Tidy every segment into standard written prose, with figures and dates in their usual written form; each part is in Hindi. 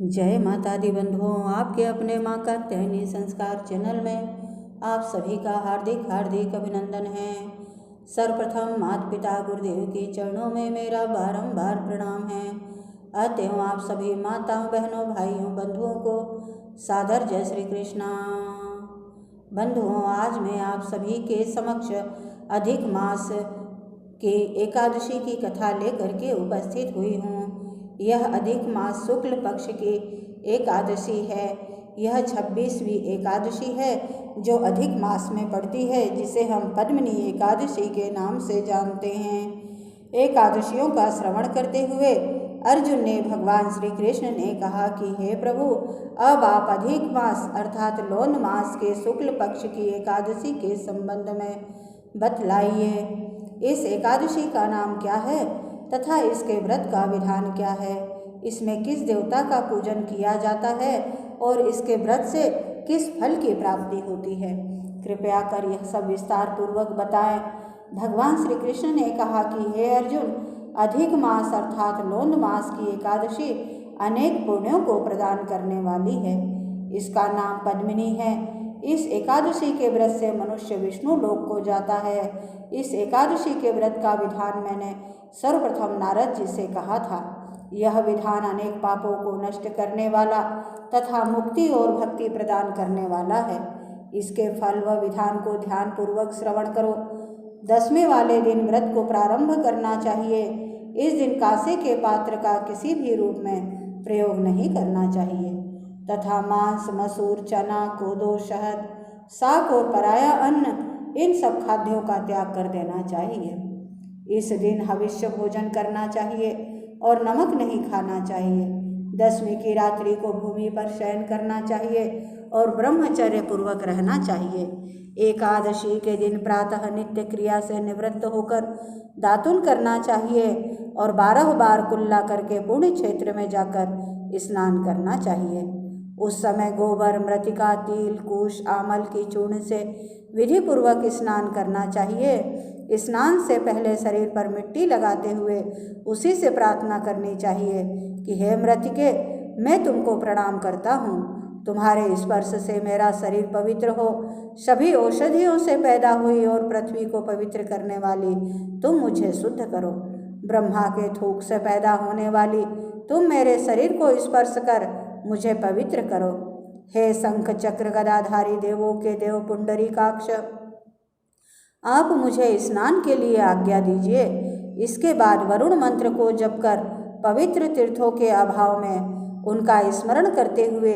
जय माता दी बंधुओं, आपके अपने माँ का कात्यायनी संस्कार चैनल में आप सभी का हार्दिक हार्दिक अभिनंदन है। सर्वप्रथम माता पिता गुरुदेव के चरणों में मेरा बारंबार प्रणाम है। अतएव आप सभी माताओं, बहनों, भाइयों, बंधुओं को सादर जय श्री कृष्णा। बंधुओं, आज मैं आप सभी के समक्ष अधिक मास के एकादशी की कथा लेकर के उपस्थित हुई हूँ। यह अधिक मास शुक्ल पक्ष की एकादशी है। यह 26वीं एकादशी है जो अधिक मास में पड़ती है, जिसे हम पद्मिनी एकादशी के नाम से जानते हैं। एकादशियों का श्रवण करते हुए अर्जुन ने भगवान श्री कृष्ण ने कहा कि हे प्रभु, अब आप अधिक मास अर्थात लौन मास के शुक्ल पक्ष की एकादशी के संबंध में बतलाइए। इस एकादशी का नाम क्या है तथा इसके व्रत का विधान क्या है, इसमें किस देवता का पूजन किया जाता है और इसके व्रत से किस फल की प्राप्ति होती है, कृपया कर यह सब विस्तार पूर्वक बताएं। भगवान श्री कृष्ण ने कहा कि हे अर्जुन, अधिक मास अर्थात लौन मास की एकादशी अनेक पुण्यों को प्रदान करने वाली है। इसका नाम पद्मिनी है। इस एकादशी के व्रत से मनुष्य विष्णु लोक को जाता है। इस एकादशी के व्रत का विधान मैंने सर्वप्रथम नारद जी से कहा था। यह विधान अनेक पापों को नष्ट करने वाला तथा मुक्ति और भक्ति प्रदान करने वाला है। इसके फल व विधान को ध्यान पूर्वक श्रवण करो। 10वें वाले दिन व्रत को प्रारंभ करना चाहिए। इस दिन कांसे के पात्र का किसी भी रूप में प्रयोग नहीं करना चाहिए तथा मांस, मसूर, चना, कोदो, शहद, साग और पराया अन्न, इन सब खाद्यों का त्याग कर देना चाहिए। इस दिन हविष्य भोजन करना चाहिए और नमक नहीं खाना चाहिए। 10वीं की रात्रि को भूमि पर शयन करना चाहिए और ब्रह्मचर्य पूर्वक रहना चाहिए। एकादशी के दिन प्रातः नित्य क्रिया से निवृत्त होकर दातुन करना चाहिए और 12 बार कुल्ला करके पुण्य क्षेत्र में जाकर स्नान करना चाहिए। उस समय गोबर, मृतिका, तिल, कुश, आमल की चूर्ण से विधि पूर्वक स्नान करना चाहिए। स्नान से पहले शरीर पर मिट्टी लगाते हुए उसी से प्रार्थना करनी चाहिए कि हे मृतिके, मैं तुमको प्रणाम करता हूँ। तुम्हारे स्पर्श से मेरा शरीर पवित्र हो। सभी औषधियों से पैदा हुई और पृथ्वी को पवित्र करने वाली तुम मुझे शुद्ध करो। ब्रह्मा के थूक से पैदा होने वाली तुम मेरे शरीर को स्पर्श कर मुझे पवित्र करो। हे शंख चक्र गदाधारी देवों के देव पुंडरीकाक्ष, आप मुझे स्नान के लिए आज्ञा दीजिए। इसके बाद वरुण मंत्र को जप कर पवित्र तीर्थों के अभाव में उनका स्मरण करते हुए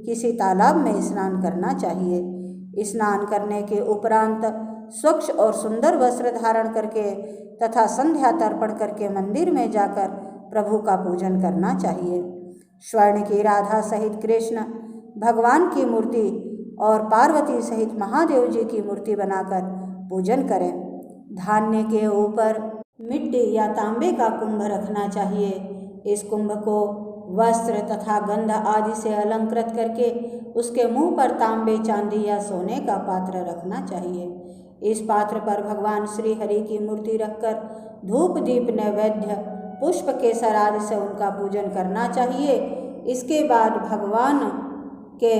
किसी तालाब में स्नान करना चाहिए। स्नान करने के उपरांत स्वच्छ और सुंदर वस्त्र धारण करके तथा संध्या तर्पण करके मंदिर में जाकर प्रभु का पूजन करना चाहिए। स्वर्ण की राधा सहित कृष्ण भगवान की मूर्ति और पार्वती सहित महादेव जी की मूर्ति बनाकर पूजन करें। धान्य के ऊपर मिट्टी या तांबे का कुंभ रखना चाहिए। इस कुंभ को वस्त्र तथा गंध आदि से अलंकृत करके उसके मुंह पर तांबे, चांदी या सोने का पात्र रखना चाहिए। इस पात्र पर भगवान श्री हरि की मूर्ति रखकर धूप, दीप, नैवेद्य, पुष्प, केसर आदि से उनका पूजन करना चाहिए। इसके बाद भगवान के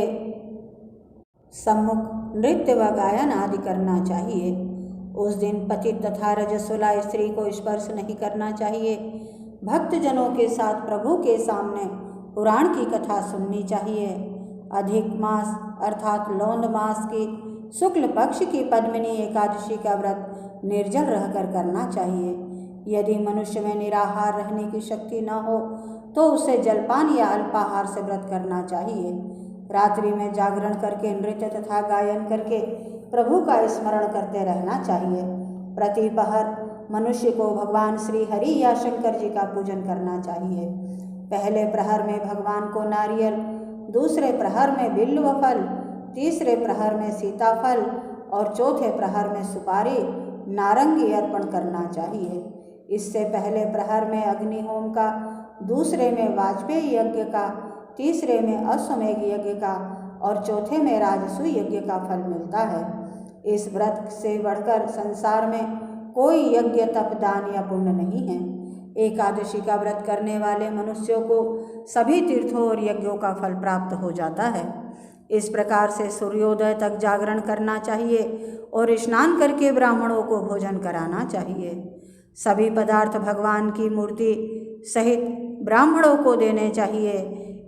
सम्मुख नृत्य व गायन आदि करना चाहिए। उस दिन पतित तथा रजस्वला स्त्री को स्पर्श नहीं करना चाहिए। भक्तजनों के साथ प्रभु के सामने पुराण की कथा सुननी चाहिए। अधिक मास अर्थात लौंड मास की शुक्ल पक्ष की पद्मिनी एकादशी का व्रत निर्जल रहकर करना चाहिए। यदि मनुष्य में निराहार रहने की शक्ति न हो तो उसे जलपान या अल्पाहार से व्रत करना चाहिए। रात्रि में जागरण करके नृत्य तथा गायन करके प्रभु का स्मरण करते रहना चाहिए। प्रतिपहर मनुष्य को भगवान श्री हरि या शंकर जी का पूजन करना चाहिए। पहले प्रहर में भगवान को नारियल, दूसरे प्रहर में बिल्व फल, तीसरे प्रहर में सीताफल और चौथे प्रहर में सुपारी, नारंगी अर्पण करना चाहिए। इससे पहले प्रहर में अग्निहोम का, दूसरे में वाजपेयी यज्ञ का, तीसरे में अश्वमेघ यज्ञ का और चौथे में राजसूय यज्ञ का फल मिलता है। इस व्रत से बढ़कर संसार में कोई यज्ञ, तप, दान या पुण्य नहीं है। एकादशी का व्रत करने वाले मनुष्यों को सभी तीर्थों और यज्ञों का फल प्राप्त हो जाता है। इस प्रकार से सूर्योदय तक जागरण करना चाहिए और स्नान करके ब्राह्मणों को भोजन कराना चाहिए। सभी पदार्थ भगवान की मूर्ति सहित ब्राह्मणों को देने चाहिए।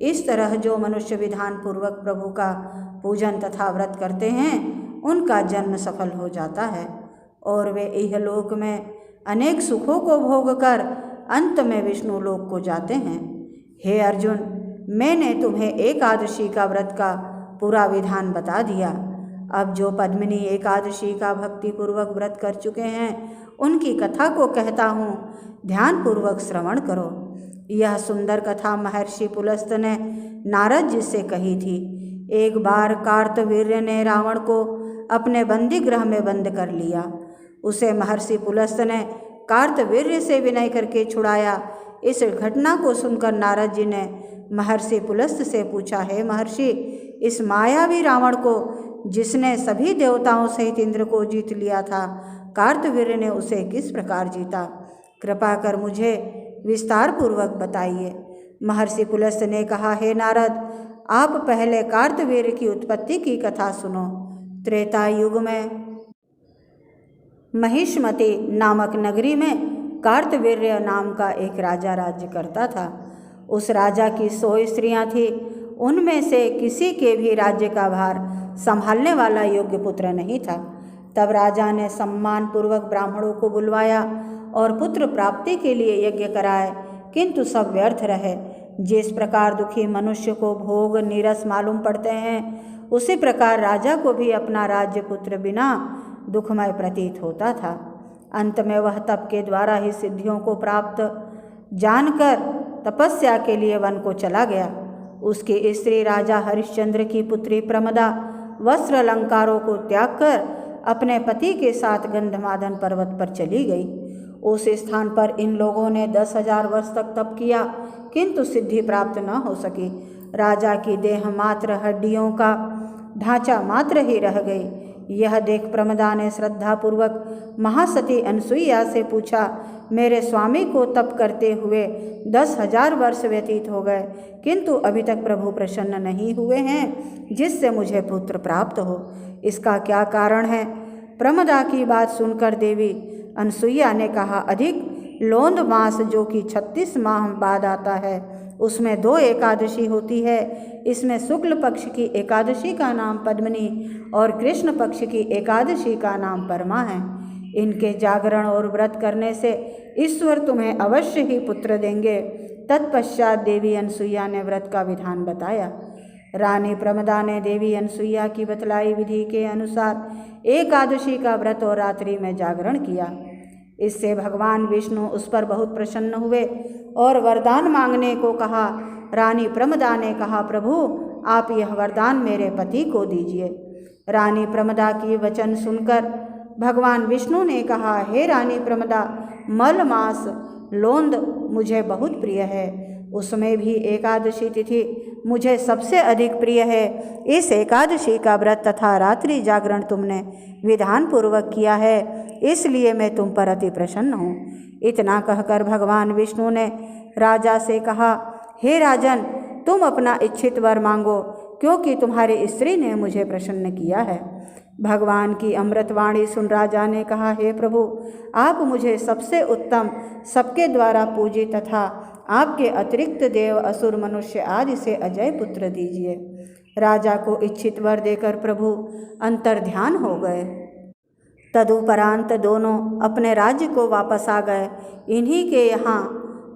इस तरह जो मनुष्य विधान पूर्वक प्रभु का पूजन तथा व्रत करते हैं उनका जन्म सफल हो जाता है और वे इहलोक में अनेक सुखों को भोग कर अंत में विष्णु लोक को जाते हैं। हे अर्जुन, मैंने तुम्हें एकादशी का व्रत का पूरा विधान बता दिया। अब जो पद्मिनी एकादशी का भक्ति पूर्वक व्रत कर चुके हैं उनकी कथा को कहता हूँ, ध्यान पूर्वक श्रवण करो। यह सुंदर कथा महर्षि पुलस्त ने नारद जी से कही थी। एक बार कार्तवीर्य ने रावण को अपने बंदी गृह में बंद कर लिया। उसे महर्षि पुलस्त ने कार्तवीर्य से विनय करके छुड़ाया। इस घटना को सुनकर नारद जी ने महर्षि पुलस्त से पूछा, हे महर्षि, इस मायावी रावण को जिसने सभी देवताओं सहित इंद्र को जीत लिया था, कार्तवीर्य ने उसे किस प्रकार जीता? कृपा कर मुझे विस्तार पूर्वक बताइए। महर्षि पुलस्त ने कहा, हे नारद, आप पहले कार्तवीर्य की उत्पत्ति की कथा सुनो। त्रेता युग में महिष्मति नामक नगरी में कार्तवीर्य नाम का एक राजा राज्य करता था। उस राजा की 100 स्त्रियां थीं। उनमें से किसी के भी राज्य का भार संभालने वाला योग्य पुत्र नहीं था। तब राजा ने सम्मान पूर्वक ब्राह्मणों को बुलवाया और पुत्र प्राप्ति के लिए यज्ञ कराए, किंतु सब व्यर्थ रहे। जिस प्रकार दुखी मनुष्य को भोग नीरस मालूम पड़ते हैं, उसी प्रकार राजा को भी अपना राज्य पुत्र बिना दुखमय प्रतीत होता था। अंत में वह तप के द्वारा ही सिद्धियों को प्राप्त जानकर तपस्या के लिए वन को चला गया। उसकी स्त्री राजा हरिश्चंद्र की पुत्री प्रमदा वस्त्र अलंकारों को त्याग कर अपने पति के साथ गंधमादन पर्वत पर चली गई। उस स्थान पर इन लोगों ने 10,000 वर्ष तक तप किया, किंतु सिद्धि प्राप्त न हो सकी। राजा की देह मात्र हड्डियों का ढांचा मात्र ही रह गई। यह देख प्रमदा ने श्रद्धापूर्वक महासती अनसुईया से पूछा, मेरे स्वामी को तप करते हुए 10,000 वर्ष व्यतीत हो गए, किंतु अभी तक प्रभु प्रसन्न नहीं हुए हैं जिससे मुझे पुत्र प्राप्त हो। इसका क्या कारण है? प्रमदा की बात सुनकर देवी अनसुईया ने कहा, अधिक लोंद मास जो कि 36 माह बाद आता है, उसमें 2 एकादशी होती है। इसमें शुक्ल पक्ष की एकादशी का नाम पद्मिनी और कृष्ण पक्ष की एकादशी का नाम परमा है। इनके जागरण और व्रत करने से ईश्वर तुम्हें अवश्य ही पुत्र देंगे। तत्पश्चात देवी अनसुईया ने व्रत का विधान बताया। रानी प्रमदा ने देवी अनसुईया की बतलाई विधि के अनुसार एकादशी का व्रत और रात्रि में जागरण किया। इससे भगवान विष्णु उस पर बहुत प्रसन्न हुए और वरदान मांगने को कहा। रानी प्रमदा ने कहा, प्रभु आप यह वरदान मेरे पति को दीजिए। रानी प्रमदा की वचन सुनकर भगवान विष्णु ने कहा, हे रानी प्रमदा, मल मास लोंद मुझे बहुत प्रिय है, उसमें भी एकादशी तिथि मुझे सबसे अधिक प्रिय है। इस एकादशी का व्रत तथा रात्रि जागरण तुमने विधान पूर्वक किया है, इसलिए मैं तुम पर अति प्रसन्न हूँ। इतना कहकर भगवान विष्णु ने राजा से कहा, हे राजन, तुम अपना इच्छित वर मांगो, क्योंकि तुम्हारी स्त्री ने मुझे प्रसन्न किया है। भगवान की अमृतवाणी सुन राजा ने कहा, हे प्रभु, आप मुझे सबसे उत्तम, सबके द्वारा पूजित तथा आपके अतिरिक्त देव असुर मनुष्य आदि से अजय पुत्र दीजिए। राजा को इच्छित वर देकर प्रभु अंतर्ध्यान हो गए। तदुपरांत दोनों अपने राज्य को वापस आ गए। इन्हीं के यहाँ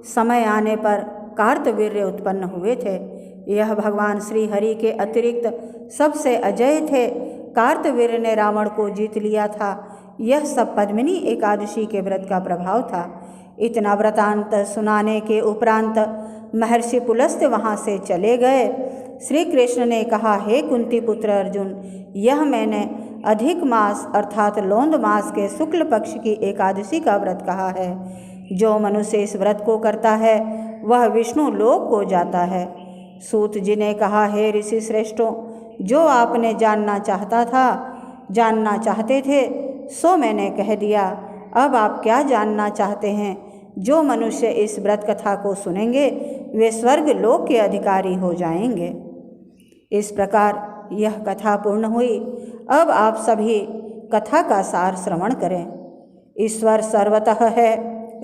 समय आने पर कार्तवीर्य उत्पन्न हुए थे। यह भगवान श्री हरि के अतिरिक्त सबसे अजय थे। कार्तवीर्य ने रावण को जीत लिया था। यह सब पद्मिनी एकादशी के व्रत का प्रभाव था। इतना व्रतांत सुनाने के उपरांत महर्षि पुलस्त वहाँ से चले गए। श्री कृष्ण ने कहा, हे कुंती पुत्र अर्जुन, यह मैंने अधिक मास अर्थात लोंद मास के शुक्ल पक्ष की एकादशी का व्रत कहा है। जो मनुष्य इस व्रत को करता है वह विष्णु लोक को जाता है। सूत जी ने कहा, हे ऋषि श्रेष्ठों, जो आपने जानना चाहते थे सो मैंने कह दिया। अब आप क्या जानना चाहते हैं जो मनुष्य इस व्रत कथा को सुनेंगे वे स्वर्ग लोक के अधिकारी हो जाएंगे। इस प्रकार यह कथा पूर्ण हुई। अब आप सभी कथा का सार श्रवण करें। ईश्वर सर्वतः है,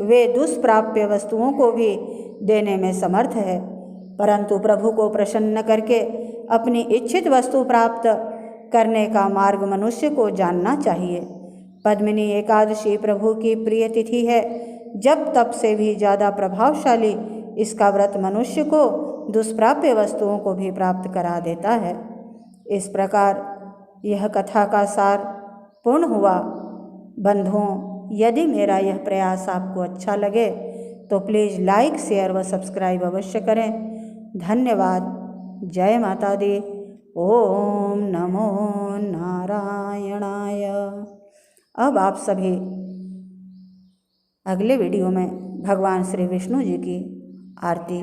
वे दुष्प्राप्य वस्तुओं को भी देने में समर्थ है, परंतु प्रभु को प्रसन्न करके अपनी इच्छित वस्तु प्राप्त करने का मार्ग मनुष्य को जानना चाहिए। पद्मिनी एकादशी प्रभु की प्रिय तिथि है। जब तप से भी ज़्यादा प्रभावशाली इसका व्रत मनुष्य को दुष्प्राप्य वस्तुओं को भी प्राप्त करा देता है। इस प्रकार यह कथा का सार पूर्ण हुआ। बंधुओं, यदि मेरा यह प्रयास आपको अच्छा लगे तो प्लीज़ लाइक, शेयर व सब्सक्राइब अवश्य करें। धन्यवाद। जय माता दी। ओम नमो नारायणाय। अब आप सभी अगले वीडियो में भगवान श्री विष्णु जी की आरती